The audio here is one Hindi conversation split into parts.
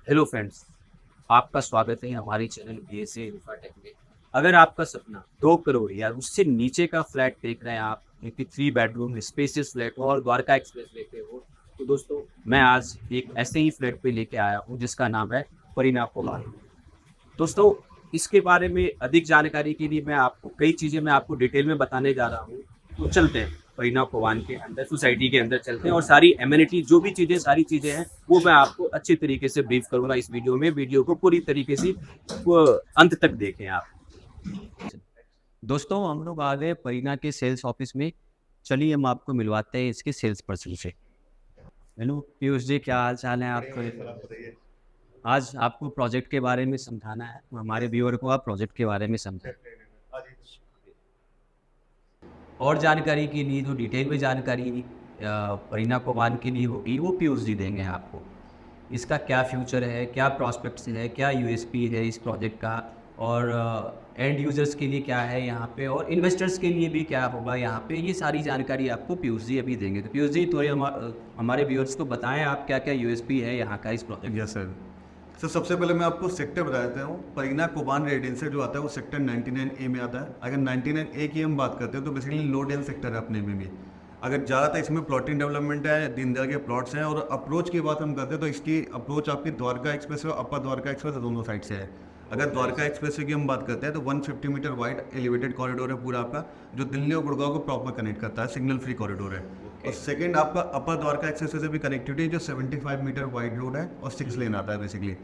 हेलो फ्रेंड्स, आपका स्वागत है हमारी चैनल बीएसए इंफ्राटेक में। अगर आपका सपना 2 करोड़ या उससे नीचे का फ्लैट देख रहे हैं आप, एक 3 बेडरूम स्पेसियस फ्लैट हो और द्वारका एक्सप्रेस वे पे हो, तो दोस्तों मैं आज एक ऐसे ही फ्लैट पे लेके आया हूँ जिसका नाम है परिणा कोलार। दोस्तों, इसके बारे में अधिक जानकारी के लिए कई चीज़ें मैं आपको डिटेल में बताने जा रहा हूँ। तो चलते हैं परिणा कोवान के अंदर, सोसाइटी के अंदर चलते हैं और सारी एमिनिटी जो भी चीज़ें सारी चीज़ें हैं वो मैं आपको अच्छी तरीके से ब्रीफ करूँगा इस वीडियो में। वीडियो को पूरी तरीके से अंत तक देखें आप। दोस्तों, हम लोग आ गए परिणा के सेल्स ऑफिस में। चलिए हम आपको मिलवाते हैं इसके सेल्स पर्सन से। हेलो पीयूष जी, क्या हाल चाल है आपको? आज आपको प्रोजेक्ट के बारे में समझाना है, हमारे व्यूअर को आप प्रोजेक्ट के बारे में समझाएं। और जानकारी के लिए जो डिटेल में जानकारी परिणा कोवान के लिए होगी वो पीयूष जी देंगे आपको। इसका क्या फ्यूचर है, क्या प्रॉस्पेक्ट्स है, क्या यूएसपी है इस प्रोजेक्ट का, और एंड यूजर्स के लिए क्या है यहाँ पे, और इन्वेस्टर्स के लिए भी क्या होगा यहाँ पे, ये सारी जानकारी आपको पीयूष जी अभी देंगे। तो पीयूष जी, तो हमारे व्यूअर्स को बताएं आप क्या क्या यूएसपी है यहाँ का इस प्रोजेक्ट। Yes sir. सर सबसे पहले मैं आपको सेक्टर बता देता हूँ। परिणा कोबान रेजिडेंशियल जो आता है वो सेक्टर 99A में आता है। अगर 99A की हम बात करते हैं तो बेसिकली लो डेंस सेक्टर है अपने में भी। अगर ज़्यादातर इसमें प्लॉटिंग डेवलपमेंट है, दीनदयाल के प्लॉट्स हैं। और अप्रोच की बात हम करते हैं तो इसकी अप्रोच आपकी द्वारका एक्सप्रेस और अपर द्वारका एक्सप्रेस दोनों साइड से है। अगर द्वारका एक्सप्रेस की हम बात करते हैं तो 150 मीटर वाइड एलिवेटेड कॉरिडोर है पूरा आपका, जो दिल्ली और गुड़गांव को प्रॉपर कनेक्ट करता है, सिग्नल फ्री कॉरिडोर है। और सेकंड आपका अपर द्वारका एक्सप्रेस से भी कनेक्टिविटी जो 75 मीटर वाइड रोड है और 6 लेन आता है बेसिकली।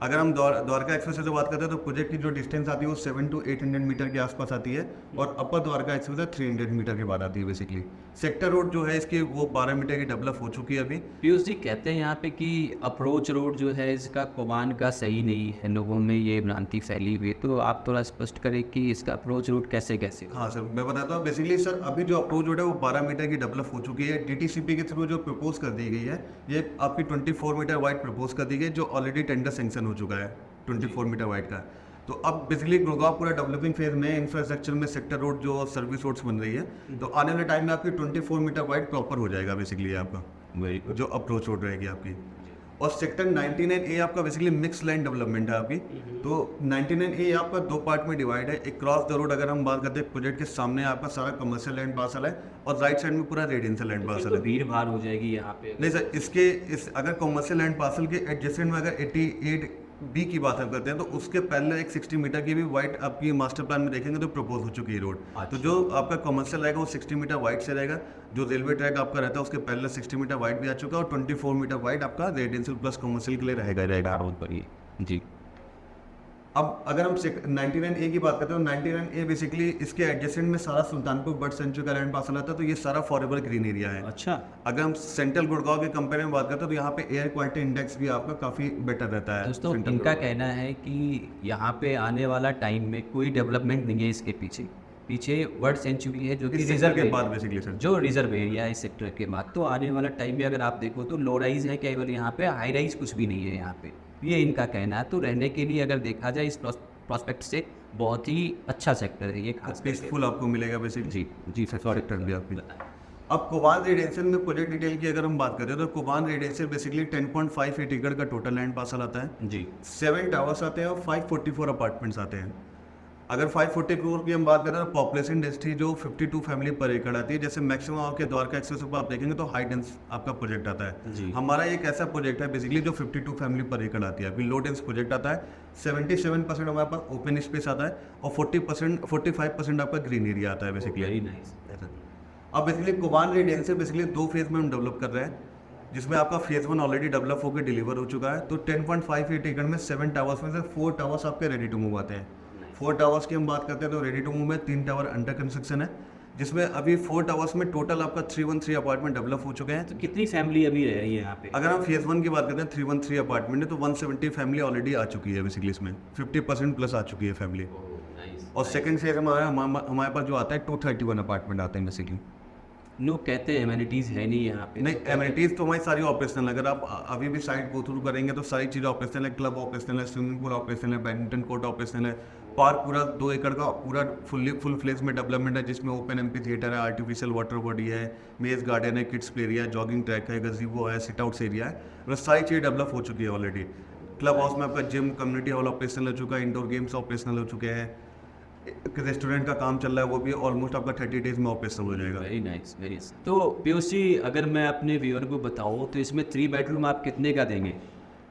अगर हम द्वारका एक्सप्रेस से बात करते हैं तो प्रोजेक्ट की जो डिस्टेंस आती है वो 700 to 800 मीटर के आसपास आती है। और अपर द्वारका एक्सप्रेस है 300 मीटर के बाद आती है बेसिकली। सेक्टर रोड जो है इसकी वो 12 मीटर की डेवलप हो चुकी है अभी। पीयूष जी कहते हैं यहाँ पे कि अप्रोच रोड जो है इसका कोबान का सही नहीं है, लोगों में ये भ्रांति फैली हुई है, तो आप थोड़ा स्पष्ट करें कि इसका अप्रोच रोड कैसे कैसे हो? हाँ सर, मैं बताता हूँ। बेसिकली सर अभी जो अप्रोच रोड है वो 12 मीटर की डेवलप हो चुकी है। डीटीसीपी के थ्रू जो प्रपोज कर दी गई है ये आपकी 24 मीटर वाइड प्रपोज कर दी गई, जो ऑलरेडी टेंडर सेंक्शन हो चुका है 24 मीटर वाइड का। तो अब बेसिकली गुड़गांव पूरा डेवलपिंग फेज में, इंफ्रास्ट्रक्चर में सेक्टर रोड जो सर्विस रोड्स बन रही है, तो आने वाले टाइम में आपकी 24 मीटर वाइड प्रॉपर हो जाएगा बेसिकली आपका जो अप्रोच रोड रहेगी आपकी। और सेक्टर 99A आपका बेसिकली मिक्स लैंड डेवलपमेंट है आपकी। तो 99A आपका 2 पार्ट में डिवाइड है। एक क्रॉस द रोड अगर हम बात करते हैं, प्रोजेक्ट के सामने आपका सारा कमर्शियल लैंड पार्सल है और राइट साइड में पूरा रेजिडेंशियल लैंड पार्सल है। भीड़ भाड़ हो जाएगी यहाँ पे। नहीं सर, इस अगर कमर्शियल लैंड पार्सल के एडजेसेंट में अगर 88B की बात हम करते हैं तो उसके पहले एक 60 मीटर की भी वाइड आपकी मास्टर प्लान में देखेंगे तो प्रपोज हो चुकी है रोड। तो जो आपका कमर्शियल रहेगा वो 60 मीटर वाइड से रहेगा। जो रेलवे ट्रैक आपका रहता है उसके पहले 60 मीटर वाइड भी आ चुका है और 24 मीटर वाइड आपका रेजिडेंशियल प्लस कमर्शियल के लिए रहेगा रोड पर ये जी। अब अगर हम 99A की बात करते हैं तो 99A बेसिकली इसके एडजेसेंट में सारा सुल्तानपुर बर्ड सेंचुरी का लैंड पार्सल आता है, तो ये सारा फॉरएवर ग्रीन एरिया है। अच्छा। अगर हम सेंट्रल गुड़गांव के कंपेयर में बात करते हैं तो यहाँ पे एयर क्वालिटी इंडेक्स भी आपका काफ़ी बेटर रहता है। दोस्तों, सेंट्रल इनका गुड़गांव। कहना है कि यहाँ पे आने वाला टाइम में कोई डेवलपमेंट नहीं है इसके पीछे। पीछे बर्ड सेंचुरी है जो कि इस सेक्टर रिजर्व के एरिया, बाद बेसिकली सर जो रिजर्व एरिया है इस सेक्टर के बाद। तो आने वाला टाइम में अगर आप देखो तो लो राइज है केवल यहाँ पे, हाई राइज कुछ भी नहीं है यहाँ पे, ये इनका कहना है। तो रहने के लिए अगर देखा जाए इस प्रॉस्पेक्ट से बहुत ही अच्छा सेक्टर है ये, खास पीसफुल आपको मिलेगा बेसिकली। जी जी सर, सॉरी सेक्टर भी आपकी। अब कोबान रेजिडेंशियल में प्रोजेक्ट डिटेल की अगर हम बात करें तो कोबान रेजिडेंशियल बेसिकली 10.58 एकड़ का टोटल लैंड पार्सल आता है जी। 7 टावर्स आते हैं और 544 अपार्टमेंट्स आते हैं। अगर 540 करोड़ की हम बात करें तो पॉपुलेशन डेंसिटी जो 52 फैमिली पर एकड़ आती है। जैसे मैक्सिमम आपके द्वारका एक्सप्रेस पर आप देखेंगे तो हाई डेंस आपका प्रोजेक्ट आता है। जी। हमारा एक ऐसा प्रोजेक्ट है बेसिकली जो 52 फैमिली पर एकड़ आती है। अभी लो डेंस प्रोजेक्ट आता है। 77% हमारे पास ओपन स्पेस आता है और 45% आपका ग्रीन एरिया आता है बेसिकली। Very nice. अब बेसिकली कोबान रेजिडेंशियल बेसिकली 2 फेज में हम डेवलप कर रहे हैं, जिसमें आपका फेज 1 ऑलरेडी डेवलप होकर डिलीवर हो चुका है। तो 10.58 एकड़ में 7 टावर्स में से 4 टावर्स आपके रेडी टू मूव आते हैं। 4 टावर्स की हम बात करते हैं तो रेडी टू मूव में 3 टावर अंडर कंस्ट्रक्शन है, जिसमें अभी 4 टावर्स में टोटल आपका 313 अपार्टमेंट डेवलप हो चुके हैं। तो कितनी फैमिली अभी रह रही है यहाँ पे? अगर हम फेज 1 की बात करते हैं 313 अपार्टमेंट है तो 170 फैमिली ऑलरेडी आ चुकी है बेसिकली, इसमें 50% प्लस आ चुकी है फैमिली। और सेकंड फेज हमारे पास जो आता है 231 अपार्टमेंट आते हैं बेसिकली। लोग कहते हैं एमिनिटीज़ है नहीं यहाँ पे। नहीं, एमिनिटीज़ तो हमारी सारी ऑपरेशनल है। अगर आप अभी भी साइट गो थ्रू करेंगे तो सारी चीज़ें ऑपरेशनल है। क्लब ऑपरेशनल है, स्विमिंग पूल ऑपरेशनल है, बैडमिंटन कोर्ट ऑपरेशनल है, पार्क पूरा 2 एकड़ का पूरा फुल फ्लेज में डेवलपमेंट है, जिसमें ओपन एम्पी थिएटर है, आर्टिफिशियल वाटर बॉडी है, मेज गार्डन है, किड्स प्ले एरिया है, जॉगिंग ट्रैक है, गजीबो है, सिट आउट्स एरिया है। मतलब सारी चीज़ें डेवलप हो चुकी है ऑलरेडी। क्लब हाउस में आपका जिम कम्युनिटी हॉल ऑपरेशनल हो चुका है, इंडोर गेम्स ऑपरेशनल हो चुके हैं, रेस्टोरेंट का काम चल रहा है वो भी ऑलमोस्ट आपका 30 डेज में ऑपरेशनल हो जाएगा। Very nice very. तो पीयूष जी, अगर मैं अपने व्यूअर को बताऊँ तो इसमें 3 बेडरूम आप कितने का देंगे?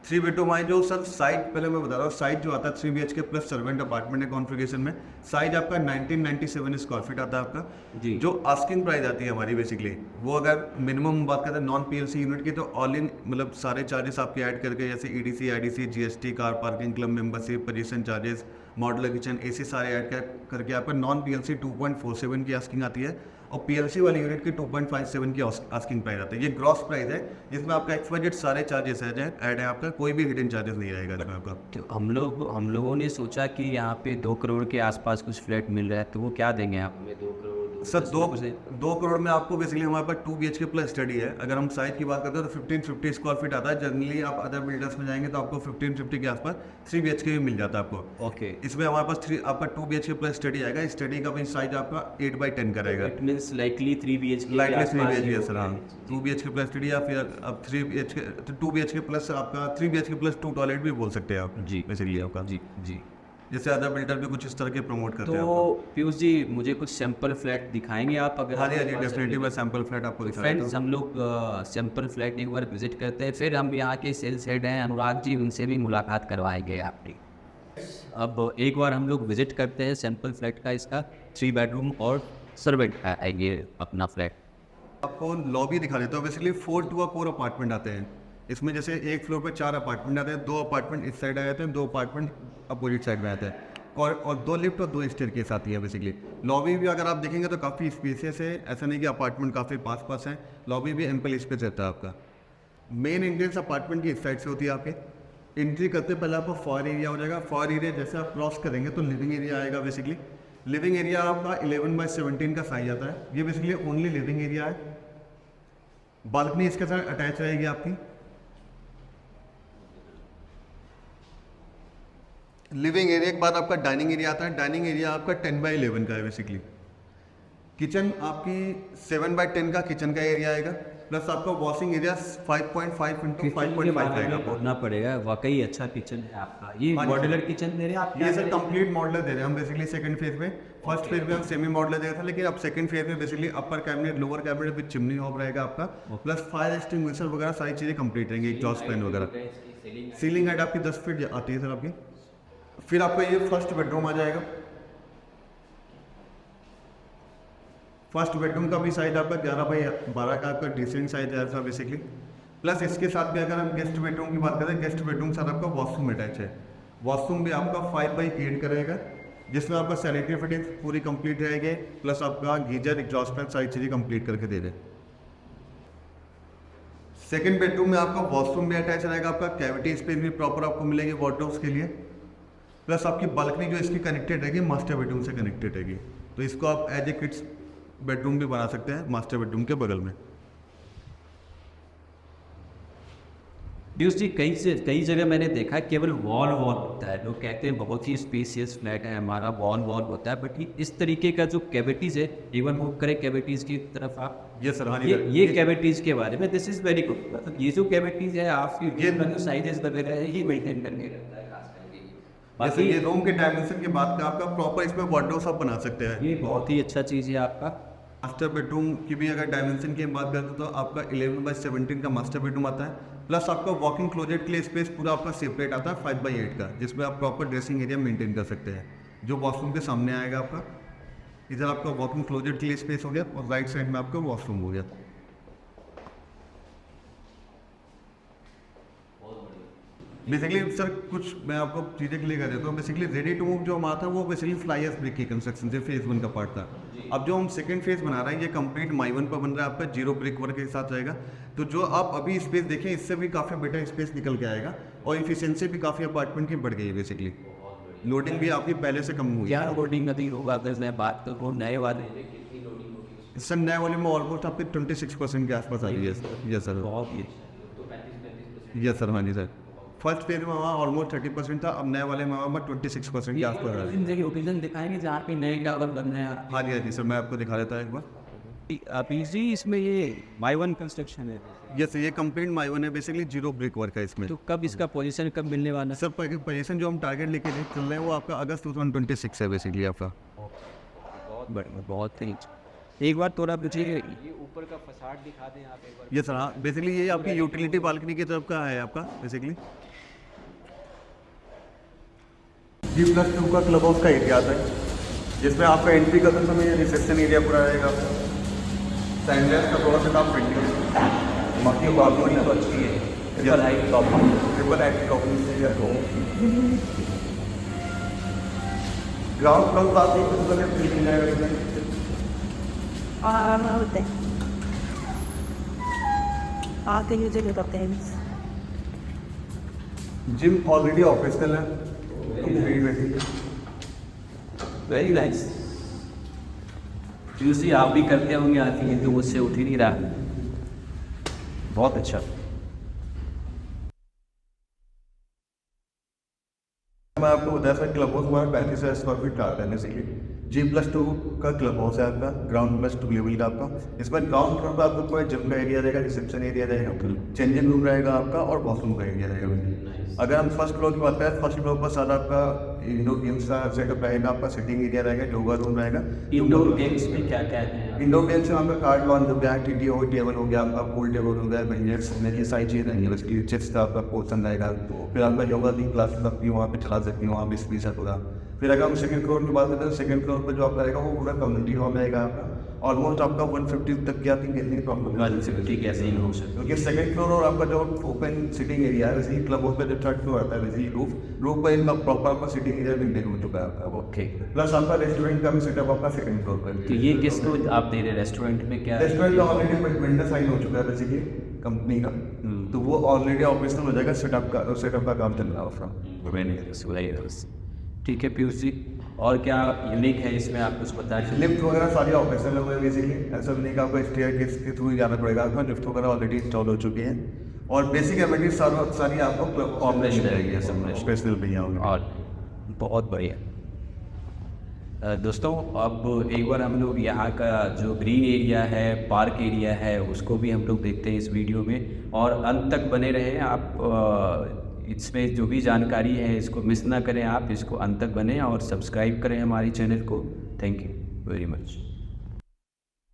3 बेडरूम आए जो सर साइज पहले मैं बता रहा हूँ, साइज जो आता है 3 BHK प्लस सर्वेंट अपार्टमेंट है कॉन्फ़िगरेशन में, साइज आपका 1997 स्क्वायर फीट आता है आपका। जी। जो आस्किंग प्राइस आती है हमारी बेसिकली, वो अगर मिनिमम बात करते हैं नॉन PLC यूनिट की, तो ऑल इन मतलब सारे चार्जेस आपके ऐड करके, जैसे EDC IDC GST car parking club membership position charges modeller kitchen AC सारे ऐड करके आपका नॉन PLC 2.47 की आस्किंग आती है, और PLC वाली यूनिट की 2.57 की आस्किंग प्राइस आती है। ये ग्रॉस प्राइस है जिसमें आपका XYZ सारे चार्जेस ऐड है आपका, कोई भी हिडन चार्जेस नहीं रहेगा इसमें आपका। तो हम लोगों ने सोचा कि यहाँ पे 2 करोड़ के आसपास कुछ फ्लैट मिल रहा है, तो वो क्या देंगे आप हमें? 2 करोड़ सर 2 करोड़ में आपको बेसिकली हमारे पास 2 BHK प्लस स्टडी है। अगर हम साइज की बात करते हैं तो 1550 स्क्वायर फीट आता है। जनरली आप अदर बिल्डर्स में जाएंगे तो आपको 1550 के आसपास 3 BHK भी मिल जाता है आपको। ओके। इसमें हमारे पास आपका 2 BHK प्लस स्टडी आएगा। स्टडी का भी साइज आपका 8x10 का रहेगा। It means likely 3 BHK lightly 3 BHK sir, हाँ 2 BHK प्लस स्टडी, या फिर अब 3 BHK 2 BHK प्लस आपका 3 BHK प्लस 2 टॉयलेट भी बोल सकते हैं आप जी बेसिकली आपका। जी जी। जैसे अदर बिल्डर भी कुछ इस तरह के प्रमोट करते हैं तो पीयूष जी, मुझे कुछ सैंपल फ्लैट दिखाएंगे आप? अगर हाँ जी डेफिनेटली मैं सैंपल फ्लैट आपको दिखा देता फ्रेंड्स, हम लोग सैंपल फ्लैट एक बार विजिट करते हैं, फिर हम यहाँ के सेल्स हेड हैं अनुराग जी, उनसे भी मुलाकात करवाएंगे आपकी। अब एक बार हम लोग विजिट करते हैं सैंपल फ्लैट का, इसका 3 बेडरूम और सर्वेंट का है ये अपना फ्लैट। आपको लॉबी दिखा देता हूँ। बेसिकली 4 टू 4 अपार्टमेंट आते हैं इसमें। जैसे एक फ्लोर पे 4 अपार्टमेंट आते हैं, 2 अपार्टमेंट इस साइड आ जाते हैं, 2 अपार्टमेंट अपोजिट साइड में आते हैं, और 2 लिफ्ट और 2 स्टेयरकेस आती है बेसिकली। लॉबी भी अगर आप देखेंगे तो काफ़ी स्पेसियस है, ऐसा नहीं कि अपार्टमेंट काफ़ी पास हैं, लॉबी भी एम्पल स्पेस रहता है आपका। मेन एंट्रेंस अपार्टमेंट की इस साइड से होती है आपके। एंट्री करते पहले आपको फॉर एरिया हो जाएगा। फॉर एरिया जैसे आप क्रॉस करेंगे तो लिविंग एरिया आएगा बेसिकली। लिविंग एरिया आपका 11x17 का साइज आता है। ये बेसिकली ओनली लिविंग एरिया है। बालकनी इसके साथ अटैच रहेगी आपकी। लिविंग एरिया के बाद आपका डाइनिंग एरिया आता है। डाइनिंग एरिया आपका 10x11 का है बेसिकली। किचन आपकी 7x10 का किचन का एरिया आएगा, प्लस आपका वॉशिंग एरिया 5.5 इंटू 5.5 रहेगा। बोलना पड़ेगा, वाकई अच्छा किचन है आपका। ये मॉड्यूलर किचन दे रहे हैं आप? ये सर कंप्लीट मॉडलर दे रहे हैं हम बेसिकली सेकंड फेज में। फर्स्ट फेज में हम सेमी मॉडलर दे रहे थे, लेकिन अब सेकंड फेज में basically upper cabinet lower cabinet with chimney hob रहेगा आपका, प्लस फायर एक्सटिंग्विशर वगैरह सारी चीज़ें कंप्लीट रहेंगी, एग्जॉस्ट फैन वगैरह। सीलिंग हाइट आपकी 10 फीट आती है सर आपकी। फिर आपका ये फर्स्ट बेडरूम आ जाएगा। फर्स्ट बेडरूम का भी साइज आपका 11x12 का आपका डिसेंट साइज है सर बेसिकली। प्लस इसके साथ भी अगर हम गेस्ट बेडरूम की बात करें, गेस्ट बेडरूम के साथ आपका वॉशरूम अटैच है। वॉशरूम भी आपका 5x8 का रहेगा, जिसमें आपका सैनिटरी फिटिंग पूरी कंप्लीट रहेगी, प्लस आपका गीजर एग्जॉस्ट फैन सारी चीज़ें कंप्लीट करके दे रहे। सेकंड बेडरूम में आपका वॉशरूम भी अटैच रहेगा, आपका कैविटी स्पेस भी प्रॉपर आपको मिलेगी वार्डरोब्स के लिए, प्लस आपकी बालकनी जो इसकी कनेक्टेड रहेगी मास्टर बेडरूम से कनेक्टेड रहेगी। तो इसको आप एज ए किड्स बेडरूम भी बना सकते हैं मास्टर बेडरूम के बगल में। पीयूष जी, कई जगह मैंने देखा है केवल वॉल होता है। लोग कहते हैं बहुत ही स्पेसियस फ्लैट है हमारा, वॉल होता है, बट इस तरीके का जो कैविटीज़ है, इवन मूव करें कैविटीज़ की तरफ आप, ये सर ये कैविटीज़ के बारे में, दिस इज़ वेरी गुड। मतलब ये जो कैविटीज़ है आपकी, ये साइजेस वगैरह है, ये मेंटेन करने रहता है खास करके। बाकी ये रूम के डायमेंशन के बाद का आपका प्रॉपर इसमें वार्डरोब्स आप बना सकते हैं। ये बहुत ही अच्छा चीज़ है आपका। मास्टर बेडरूम की भी अगर डायमेंशन की बात करते तो आपका 11x17 का मास्टर बेडरूम आता है, प्लस आपका वॉकिंग क्लोजेट के लिए स्पेस पूरा आपका सेपरेट आता है 5x8 का, जिसमें आप प्रॉपर ड्रेसिंग एरिया मेंटेन कर सकते हैं, जो वॉशरूम के सामने आएगा आपका। इधर आपका वॉकिंग क्लोजेट के लिए स्पेस हो गया, और राइट साइड में आपका वॉशरूम हो गया। बेसिकली सर कुछ मैं आपको चीज़ें क्लियर कर देता हूँ। बेसिकली रेडी टू मूव जो हमारा था वो बेसिकली फ्लाइयर्स ब्रिक की कंस्ट्रक्शन से फेज 1 का पार्ट था। अब जो हम सेकंड फेज बना रहे हैं ये कंप्लीट माई 1 पर बन रहा है आपका, 0 ब्रिक वर्क के साथ रहेगा। तो जो आप अभी स्पेस देखें इससे भी काफ़ी बेटर स्पेस निकल के आएगा, और इफिशियंसी भी काफ़ी अपार्टमेंट की बढ़ गई है। बेसिकली लोडिंग भी आपकी पहले से कम हुई। क्या लोडिंग अधिक होगा? अगर मैं बात करूँ नए वाले, सर नए वाले में ऑलमोस्ट आपकी 26% के आसपास आ रही है। यस सर, बहुत ही यस सर, हाँ जी सर। फर्स्ट फेज में वहाँ ऑलमोस्ट 30% था, अब नए वाले में वहाँ 26% के आसपास आ रहा है। ओकेजन दिखाएंगे जहाँ पे नए का अगर बनना है। हाँ जी सर, मैं आपको दिखा देता हूँ एक बार। पीजी इसमें ये माई वन कंस्ट्रक्शन है, यस, ये कंप्लीट माई वन है, बेसिकली जीरो ब्रिक वर्क है इसमें। तो कब इसका पोजीशन कब मिलने वाला है? सर पोजीशन जो हम टारगेट लेके चल रहे हैं वो आपका अगस्त 2026 है बेसिकली आपका। बहुत ही एक बार थोड़ा पूछिए, ये ऊपर का फसाड दिखा दें आप एक बार। ये सर हाँ, बेसिकली ये आपकी यूटिलिटी बालकनी की तरफ का है आपका बेसिकली। G+2 का क्लब हाउस का एरिया आता है, जिसमें आपका एंट्री करते समय रिसेप्शन एरिया पूरा रहेगा। सैंडलेस का थोड़ा सा काम पेंडिंग है, बाकी बालकनी तो अच्छी है। ट्रिपल हाइट टॉपिंग से ग्राउंड फ्लोर का आप फील मिल जाएगा इसमें। होते हैं आते ही जगह करते हैं। जिम ऑलरेडी ऑपरेशनल है, वेरी नाइस। ट्यूसडे आप भी करते होंगे आती हैं, तो मुझसे उठ ही नहीं रहा। बहुत अच्छा। मैं आपको बता सकता क्लब हाउस हमारा 35,000 स्क्वायर फीट का आता है बेसिकली। G+2 का क्लब हाउस है आपका, ग्राउंड +2 लेवल का आपका। इसमें ग्राउंड फ्लोर पर आपको पूरा जिम का एरिया रहेगा, रिसेप्शन एरिया रहेगा, चेंजिंग रूम रहेगा आपका और वॉशरूम का एरिया रहेगा। अगर हम फर्स्ट फ्लोर की बात करें, फर्स्ट फ्लोर पर सारा आपका इंडोर गेम्स का सेटअप रहेगा, आपका सिटिंग एरिया रहेगा, योगा रूम रहेगा। इंडोर गेम्स में क्या क्या है? इंडोर गेम्स में आपका कार्ड लॉन्च हो गया, TTO टेबल हो गया, आपका पूल टेबल हो गया, बिलियर्ड्स ये सारी चीज़ें रहेंगी। उसकी चेस का आपका पोर्सन रहेगा, फिर आपका योगा की क्लास अपनी वहाँ पे चला सकती हूँ, वहाँ पे स्पीच होगा। फिर अगर हम सेकंड फ्लोर की बात करते हैं, सेकंड फ्लोर पर जो आपका रहेगा वो पूरा कम्युनिटी हॉल रहेगा आपका। ऑलमोस्ट आपका 150 तक की आती है प्रॉब्लम, ठीक है, सही हो सकता क्योंकि सेकंड फ्लोर और आपका जो ओपन सिटिंग एरिया है, वैसे ही क्लब हाउस पे जो थर्ड फ्लोर आता है, वैसे ही रूफ पर इनका प्रॉपर आपका सिटिंग एरिया मेंटेन हो चुका है आपका। ओके। प्लस आपका रेस्टोरेंट का भी सेटअप आपका सेकंड फ्लोर पर। तो ये किसको आप दे रहे हैं रेस्टोरेंट में? क्या रेस्टोरेंट का ऑलरेडी वेंडर साइन हो चुका है बेसिकली कंपनी का, तो वो ऑलरेडी ऑपरेशनल हो जाएगा। सेटअप का काम चल रहा है। ठीक है पीयूष जी, और क्या यूनिक है इसमें आप कुछ बता दीजिए? लिफ्ट वगैरह सारी ऑपरेशनल हुए हैं बेसिकली, ऐसा भी नहीं कि आपको स्टेयर के थ्रू ही जाना पड़ेगा आपका। लिफ्ट वगैरह ऑलरेडी इंस्टॉल हो चुकी हैं और बेसिक एमिनिटीज सारी आपको ऑपरेशन रहेगी, स्पेशल भी होंगे। और बहुत बढ़िया। दोस्तों, अब एक बार हम लोग यहाँ का जो ग्रीन एरिया है, पार्क एरिया है, उसको भी हम लोग देखते हैं इस वीडियो में, और अंत तक बने रहें आप। इसमें जो भी जानकारी है इसको मिस ना करें आप, इसको अंत तक बने और सब्सक्राइब करें हमारी चैनल को। Thank you very much.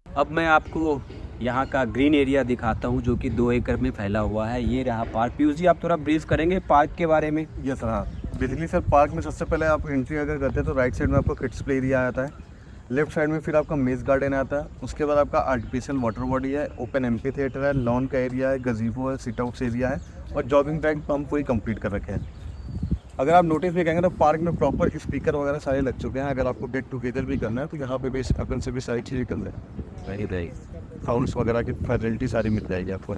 अब मैं आपको यहाँ का ग्रीन एरिया दिखाता हूँ जो कि 2 एकड़ में फैला हुआ है। ये रहा पार्क। पीयूष जी, आप थोड़ा ब्रीफ करेंगे पार्क के बारे में? यस सर, हाँ। बेसिकली सर पार्क में सबसे पहले आप एंट्री अगर करते हैं तो राइट साइड में आपको किड्स प्ले एरिया आता है, लेफ्ट साइड में फिर आपका मेज गार्डन आता है, उसके बाद आपका आर्टिफिशियल वाटर बॉडी है, ओपन एम्पी थिएटर है, लॉन का एरिया है, गजीबो है, सिट आउट्स एरिया है और जॉगिंग ट्रैक हम पूरी कंप्लीट कर रखे हैं। अगर आप नोटिस भी करेंगे तो पार्क में प्रॉपर स्पीकर वगैरह सारे लग चुके हैं। अगर आपको गेट टुगेदर भी करना है तो यहाँ पे भी अपन से भी सारी चीज़ें कर रहे हैं। रही साउंड्स वगैरह की फैसिलिटी सारी मिल जाएगी आपको।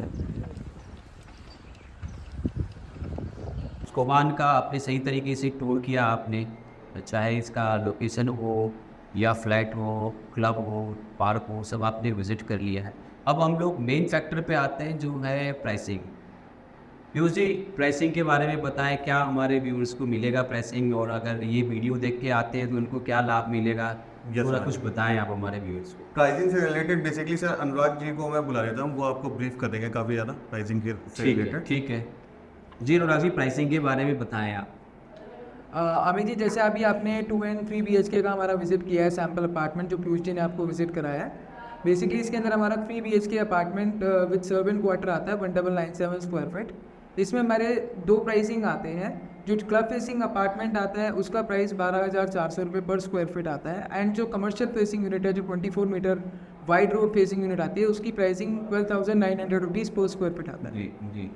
कोबान का आपने सही तरीके से टूर किया आपने, चाहे इसका लोकेशन हो या फ्लैट हो, क्लब हो, पार्क हो, सब आपने विज़िट कर लिया है। अब हम लोग मेन फैक्टर पे आते हैं जो है प्राइसिंग। पीयूष जी, प्राइसिंग के बारे में बताएं, क्या हमारे व्यूअर्स को मिलेगा प्राइसिंग, और अगर ये वीडियो देख के आते हैं तो उनको क्या लाभ मिलेगा? थोड़ा कुछ बताएं आप हमारे व्यूअर्स को। प्राइसिंग से related basically sir Anurag ji को मैं बुला लेता हूँ, वो आपको ब्रीफ कर देंगे काफ़ी ज़्यादा प्राइसिंग के रिलेटेड। ठीक है जी। अनुराग जी, प्राइसिंग के बारे में बताएं आप। अमित जी, जैसे अभी आपने 2 and 3 BHK का हमारा विजिट किया है सैम्पल अपार्टमेंट, जो पीयूष जी ने आपको विजिट कराया है। बेसिकली इसके अंदर हमारा 3 BHK apartment with servant quarter आता है, 1997 स्क्वायर फीट। इसमें हमारे 2 प्राइसिंग आते हैं। जो क्लब फेसिंग अपार्टमेंट आता है उसका प्राइस 12,400 रुपये पर स्क्वायर फीट आता है, एंड जो कमर्शियल फेसिंग यूनिट है, जो 24 metre wide road facing unit आती है, उसकी pricing 12,900 rupees per square feet आता है। जी जी।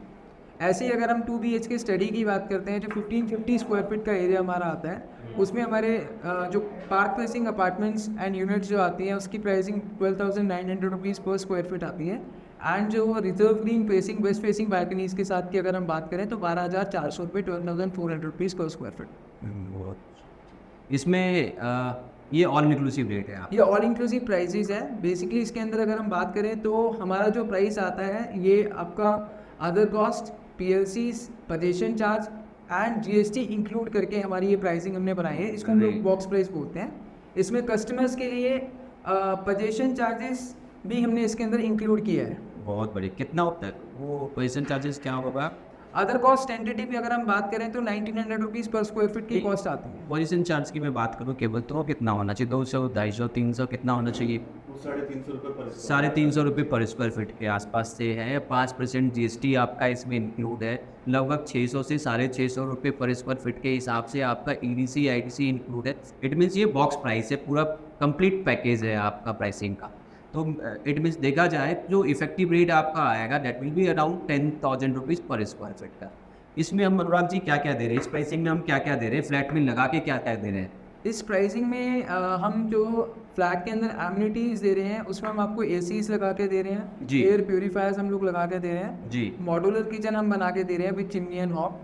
ऐसे ही अगर हम 2 BHK स्टडी की बात करते हैं, जो 1550 स्क्वायर फीट का एरिया हमारा आता है, उसमें हमारे जो park facing apartments and units जो आती हैं उसकी pricing 12,900 rupees per square feet आती है। एंड जो reserve green facing west facing balconies के साथ की अगर हम बात करें तो 12,400 रुपये, 12,400 रुपीज़ पर स्क्वायर फीट। इसमें ये ऑल इंक्लूसिव रेट है ये ऑल इंक्लूसिव प्राइजेज है। बेसिकली इसके अंदर अगर हम बात करें तो हमारा जो प्राइस आता है ये आपका other cost, PLCs, position charge and GST include करके हमारी ये प्राइसिंग हमने बनाई है। इसको हम लोग बॉक्स प्राइस बोलते हैं। इसमें कस्टमर्स के लिए पोजीशन चार्जेस भी हमने इसके अंदर इंक्लूड किया है। बहुत बढ़िया। कितना होता है वो पोजीशन चार्जेस क्या होगा? अदर कॉस्ट टेंटेटिव अगर हम बात करें तो 1900 रुपीज़ पर स्क्वायर फीट की कॉस्ट आती है। पोजीशन चार्ज की मैं बात करूँ केवल, तो कितना होना चाहिए? 200, 250, 300 कितना होना चाहिए? वो 350 रुपये पर 350 रुपये पर स्क्वायर फीट के आसपास से है। 5% जीएसटी आपका इसमें इंक्लूड है। लगभग 600 से 650 रुपये पर स्क्वायर फीट के हिसाब से आपका ईडीसी आईटीसी इंक्लूड है। इट मीन्स ये बॉक्स प्राइस है, पूरा कंप्लीट पैकेज है आपका प्राइसिंग का। तो इट मीन्स देखा जाए जो इफेक्टिव रेट आपका आएगा that will be around 10,000 rupees per square feet का। इसमें हम अनुराग जी क्या क्या दे रहे हैं? इस प्राइसिंग में हम क्या क्या दे रहे हैं? फ्लैट में लगा के क्या क्या दे रहे हैं? इस प्राइसिंग में हम जो फ्लैट के अंदर एमिनिटीज़ दे रहे हैं उसमें हम आपको एसीज लगा के दे रहे हैं, जी। एयर प्योरीफायर्स हम लोग लगा के दे रहे हैं, जी मॉड्यूलर किचन हम बना के दे रहे हैं विद चिमनी एंड हॉब,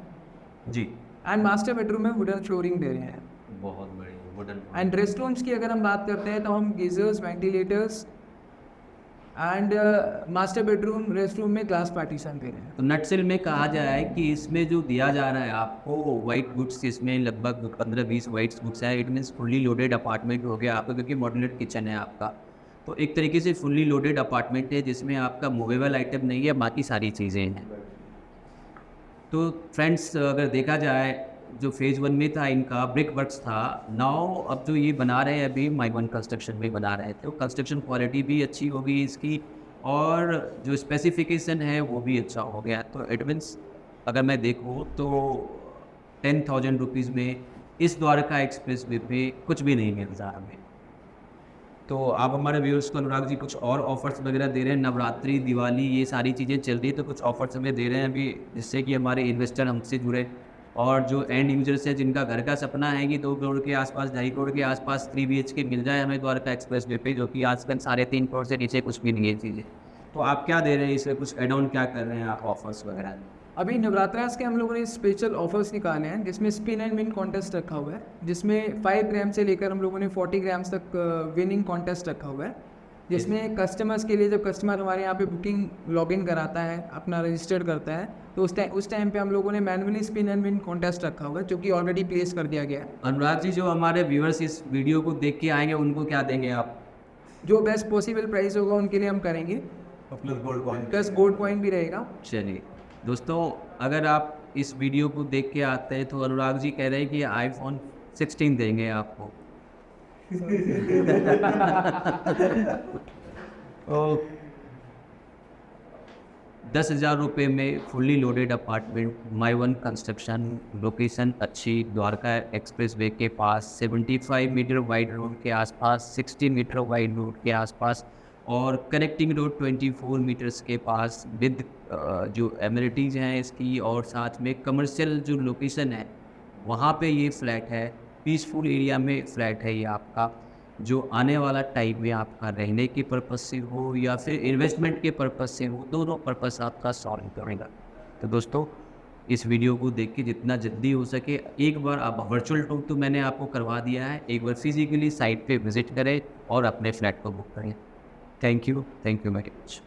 जी, एंड मास्टर बेडरूम में वुडन फ्लोरिंग दे रहे हैं। बहुत बढ़िया। वुडन एंड रेस्ट रूम्स की अगर हम बात करते हैं तो हम geysers, ventilators and master bedroom rest room में ग्लास पार्टीशन दे रहे हैं। तो नटसेल में कहा जाए कि इसमें जो दिया जा रहा है आपको वाइट गुड्स, इसमें लगभग 15-20 वाइट गुड्स है। It means fully loaded apartment हो गया आपका, क्योंकि मॉड्यूलर किचन है आपका। तो एक तरीके से फुल्ली लोडेड अपार्टमेंट है जिसमें आपका मूवेबल आइटम नहीं है, बाकी सारी चीज़ें हैं। तो फ्रेंड्स अगर देखा जाए जो फेज़ 1 में था इनका ब्रिक वर्क्स था, नाउ अब जो ये बना रहे हैं अभी माई वन कंस्ट्रक्शन में बना रहे थे, तो कंस्ट्रक्शन क्वालिटी भी अच्छी होगी इसकी और जो स्पेसिफिकेशन है वो भी अच्छा हो गया। तो इट मीन्स अगर मैं देखूँ तो 10,000 रुपीज़ में इस द्वारका एक्सप्रेस वे पे कुछ भी नहीं मिलता हमें। तो आप हमारे व्यूअर्स को अनुराग जी कुछ और ऑफर्स वगैरह दे रहे हैं? नवरात्रि, दिवाली ये सारी चीज़ें चल रही है, तो कुछ ऑफर्स हमें दे रहे हैं अभी जिससे कि हमारे इन्वेस्टर हमसे जुड़े और जो एंड यूजर्स हैं जिनका घर का सपना है कि 2 करोड़ के आसपास, 2.5 करोड़ के आसपास 3 BHK मिल जाए हमें द्वारका एक्सप्रेस वे पे, जो कि आजकल 3.5 करोड़ से नीचे कुछ भी नहीं है चीज़ें। तो आप क्या दे रहे हैं इसमें? कुछ एड ऑन क्या कर रहे हैं आप ऑफर्स वगैरह? अभी नवरात्रास के हम लोगों ने स्पेशल ऑफर्स निकाले हैं जिसमें स्पिन एंड विन कॉन्टेस्ट रखा हुआ है, जिसमें 5 ग्राम से लेकर हम लोगों ने 40 ग्राम्स तक विनिंग कॉन्टेस्ट रखा हुआ है, जिसमें कस्टमर्स के लिए जब कस्टमर हमारे यहाँ पे बुकिंग लॉगिन कराता है, अपना रजिस्टर्ड करता है, तो उस टाइम पे हम लोगों ने manually spin and win contest रखा हुआ है जो कि ऑलरेडी प्लेस कर दिया गया है। अनुराग जी जो हमारे व्यूअर्स इस वीडियो को देख के आएंगे उनको क्या देंगे आप? जो बेस्ट पॉसिबल प्राइस होगा उनके लिए हम करेंगे, plus gold coin. Plus gold coin भी रहेगा। चलिए दोस्तों, अगर आप इस वीडियो को देख के आते हैं तो अनुराग जी कह रहे हैं कि iPhone 16 देंगे आपको। तो 10,000 रुपये में fully loaded apartment, my one construction, location अच्छी, द्वारका एक्सप्रेस वे के पास, 75 मीटर वाइड रोड के आसपास, 60 मीटर वाइड रोड के आसपास और कनेक्टिंग रोड 24 मीटर्स के पास विद जो एमिनिटीज़ हैं इसकी, और साथ में कमर्शियल जो लोकेशन है वहाँ पे ये फ्लैट है। पीसफुल एरिया में फ्लैट है ये आपका, जो आने वाला टाइम में आपका रहने के पर्पज़ से हो या फिर इन्वेस्टमेंट के पर्पज़ से हो, दोनों पर्पज़ आपका सॉल्व करेगा। तो दोस्तों इस वीडियो को देख के जितना जल्दी हो सके एक बार आप वर्चुअल टूर तो मैंने आपको करवा दिया है, एक बार फिजिकली साइट पे विज़िट करें और अपने फ्लैट को बुक करें। Thank you very much.